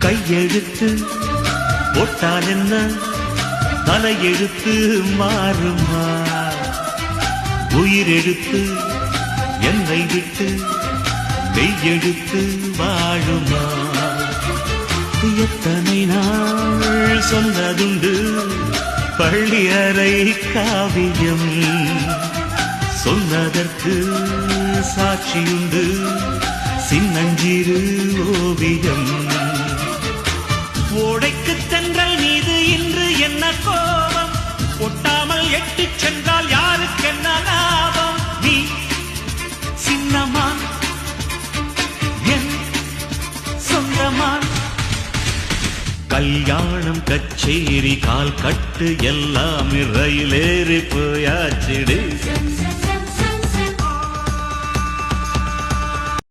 கையெழுத்து போட்டால் என்ன தலையெழுத்து மாறுமா? உயிரெழுத்து என்னை விட்டு மெய்யெழுத்து வாழுமா? எத்தனை நாள் சொன்னதுண்டு பள்ளி அறை காவியம், சொன்னதற்கு சாட்சியுண்டு சின்னஞ்சிறு ஓவியம். ஓடைக்கு தென்றல் மீது இன்று என்ன கோபம்? ஒட்டாமல் எட்டிச் சென்றால் யாருக்கென்ன லாபம்? நீ சின்னமான் என் சொந்தமான். கல்யாணம் கச்சேரி கால் கட்டு எல்லாம் ரயிலேறி போயாச்சிடு.